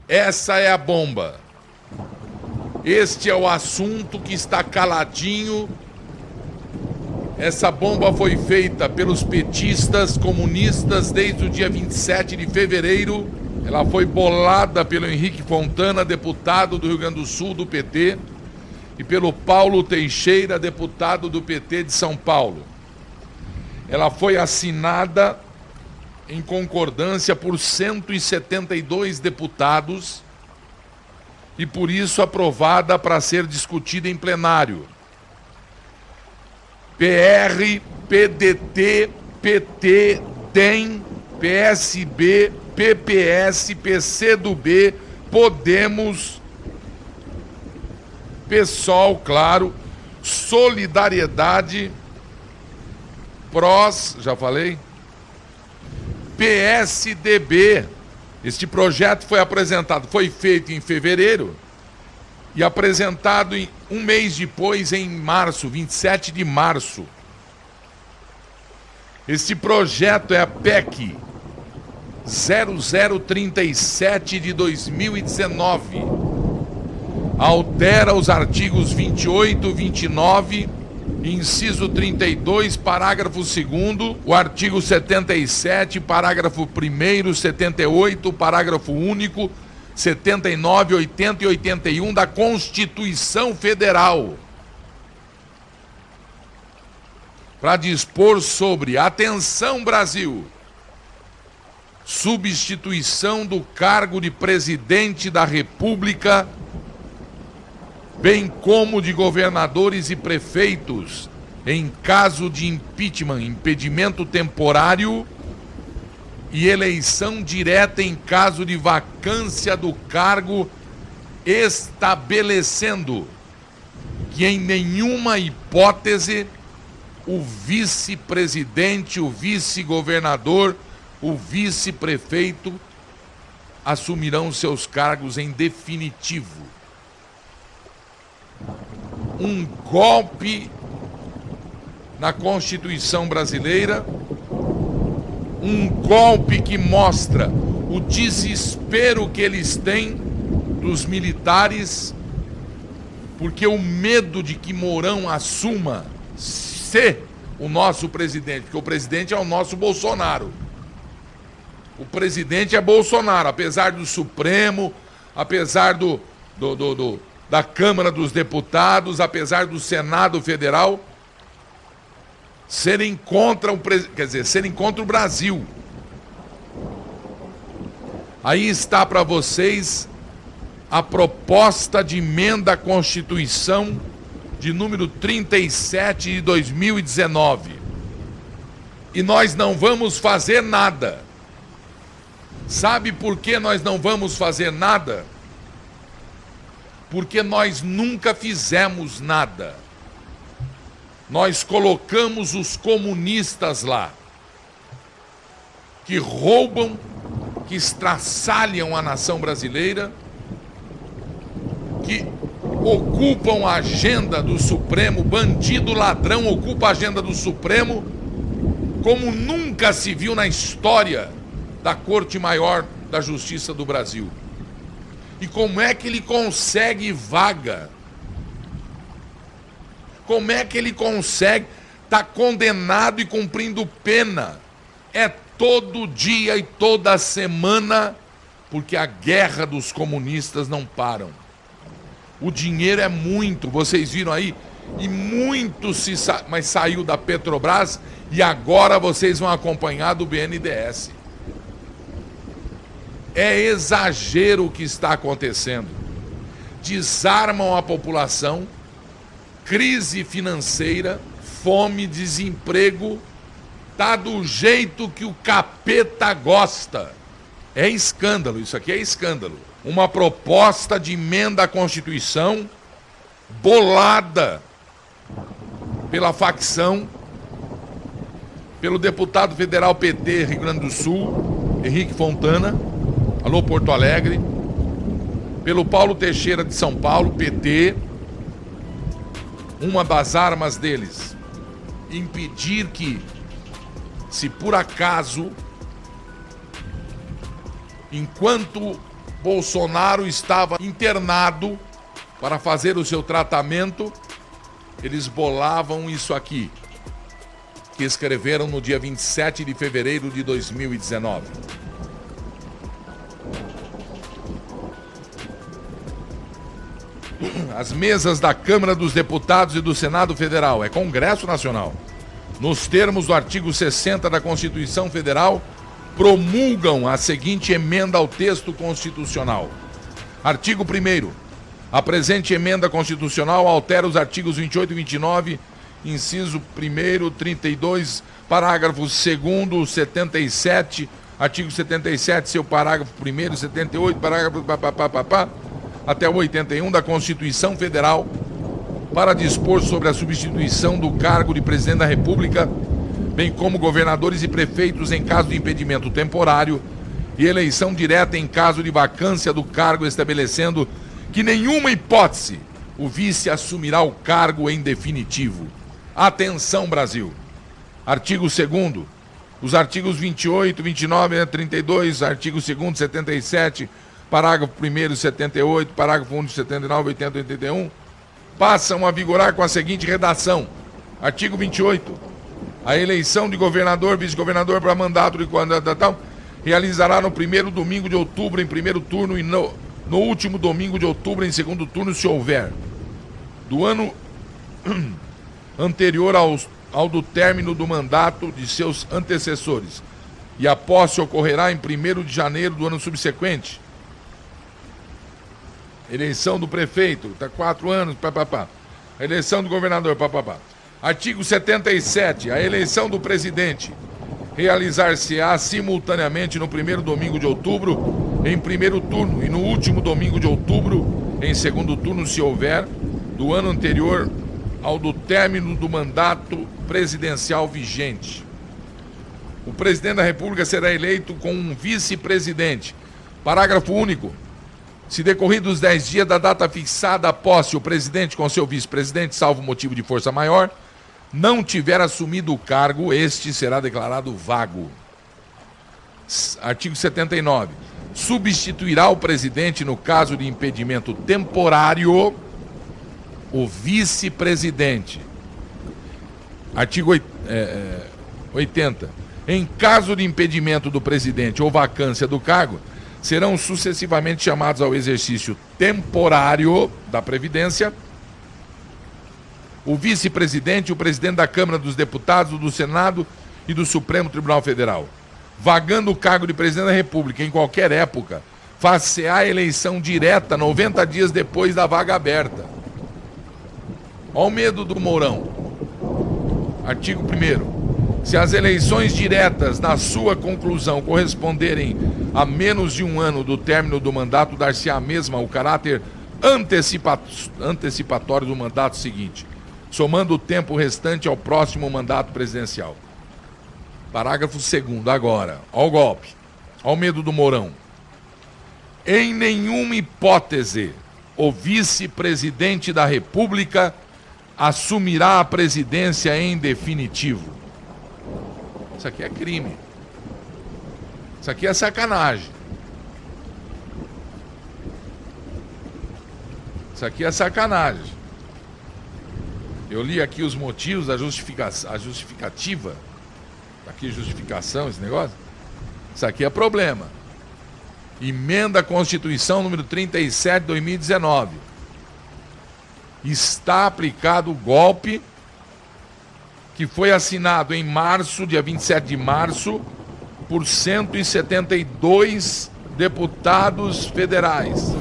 Essa é a bomba. Este é o assunto que está caladinho. Essa bomba foi feita pelos petistas comunistas desde o dia 27 de fevereiro. Ela foi bolada pelo Henrique Fontana, deputado do Rio Grande do Sul, do PT, e pelo Paulo Teixeira, deputado do PT de São Paulo. Ela foi assinada em concordância por 172 deputados e, por isso, aprovada para ser discutida em plenário. PR, PDT, PT, DEM, PSB, PPS, PCdoB, Podemos, PSOL, claro, Solidariedade, PROS, já falei, PSDB. Este projeto foi feito em fevereiro e apresentado um mês depois, em março, 27 de março. Este projeto é a PEC 0037 de 2019. Altera os artigos 28, 29, inciso 32, parágrafo 2º, o artigo 77, parágrafo 1º, 78, parágrafo único, 79, 80 e 81 da Constituição Federal, para dispor sobre, atenção Brasil, substituição do cargo de presidente da República, bem como de governadores e prefeitos, em caso de impeachment, impedimento temporário, e eleição direta em caso de vacância do cargo, estabelecendo que em nenhuma hipótese o vice-presidente, o vice-governador, o vice-prefeito assumirão seus cargos em definitivo. Um golpe na Constituição brasileira, um golpe que mostra o desespero que eles têm dos militares, porque o medo de que Mourão assuma ser o nosso presidente, porque o presidente é o nosso Bolsonaro. O presidente é Bolsonaro, apesar do Supremo, apesar da Câmara dos Deputados, apesar do Senado Federal serem contra o Brasil. Aí está para vocês a proposta de emenda à Constituição de número 37 de 2019. E nós não vamos fazer nada. Sabe por que nós não vamos fazer nada? Porque nós nunca fizemos nada. Nós colocamos os comunistas lá, que roubam, que estraçalham a nação brasileira, que ocupam a agenda do Supremo, bandido ladrão ocupa a agenda do Supremo, como nunca se viu na história da Corte Maior da Justiça do Brasil. E como é que ele consegue vaga? Como é que ele consegue estar condenado e cumprindo pena? É todo dia e toda semana, porque a guerra dos comunistas não param. O dinheiro é muito, vocês viram aí, e muito mas saiu da Petrobras e agora vocês vão acompanhar do BNDES. É exagero o que está acontecendo. Desarmam a população, crise financeira, fome, desemprego, tá do jeito que o capeta gosta. É escândalo, isso aqui é escândalo. Uma proposta de emenda à Constituição bolada pela facção, pelo deputado federal PT Rio Grande do Sul, Henrique Fontana, alô Porto Alegre, pelo Paulo Teixeira de São Paulo, PT. Uma das armas deles, impedir que, se por acaso, enquanto Bolsonaro estava internado para fazer o seu tratamento, eles bolavam isso aqui, que escreveram no dia 27 de fevereiro de 2019. As mesas da Câmara dos Deputados e do Senado Federal, é Congresso Nacional, nos termos do artigo 60 da Constituição Federal, promulgam a seguinte emenda ao texto constitucional. Artigo 1º. A presente emenda constitucional altera os artigos 28 e 29, inciso 1º, 32, parágrafo 2º, 77, artigo 77, seu parágrafo 1º, 78, parágrafo até o 81 da Constituição Federal, para dispor sobre a substituição do cargo de presidente da República, bem como governadores e prefeitos em caso de impedimento temporário e eleição direta em caso de vacância do cargo, estabelecendo que nenhuma hipótese o vice assumirá o cargo em definitivo. Atenção, Brasil! Artigo 2º. Os artigos 28, 29, 32, artigo 2º, 77, parágrafo 1º, 78, parágrafo 1º, 79, 80 e 81, passam a vigorar com a seguinte redação. Artigo 28. A eleição de governador, vice-governador para mandato de tal realizará no primeiro domingo de outubro em primeiro turno e no último domingo de outubro em segundo turno, se houver, do ano anterior ao do término do mandato de seus antecessores. E a posse ocorrerá em 1º de janeiro do ano subsequente. Eleição do prefeito, está 4 anos, papapá. A eleição do governador, papapá. Artigo 77. A eleição do presidente realizar-se-á simultaneamente no primeiro domingo de outubro, em primeiro turno, e no último domingo de outubro, em segundo turno, se houver, do ano anterior ao do término do mandato presidencial vigente. O presidente da República será eleito com um vice-presidente. Parágrafo único. Se decorridos 10 dias da data fixada a posse, o presidente com seu vice-presidente, salvo motivo de força maior, não tiver assumido o cargo, este será declarado vago. Artigo 79. Substituirá o presidente, no caso de impedimento temporário, o vice-presidente. Artigo 80. Em caso de impedimento do presidente ou vacância do cargo, serão sucessivamente chamados ao exercício temporário da Previdência o vice-presidente e o presidente da Câmara dos Deputados, do Senado e do Supremo Tribunal Federal. Vagando o cargo de presidente da República em qualquer época, far-se-á a eleição direta 90 dias depois da vaga aberta. Olha o medo do Mourão. Artigo 1º. Se as eleições diretas, na sua conclusão, corresponderem a menos de um ano do término do mandato, dar-se-á a mesma o caráter antecipatório do mandato seguinte, somando o tempo restante ao próximo mandato presidencial. Parágrafo 2º, agora. Olha o golpe. Olha o medo do Mourão. Em nenhuma hipótese, o vice-presidente da República assumirá a presidência em definitivo. Isso aqui é crime. Isso aqui é sacanagem. Isso aqui é sacanagem. Eu li aqui os motivos, a justificativa. Tá aqui justificação, esse negócio. Isso aqui é problema. Emenda à Constituição número 37 de 2019. Está aplicado o golpe que foi assinado em março, dia 27 de março, por 172 deputados federais.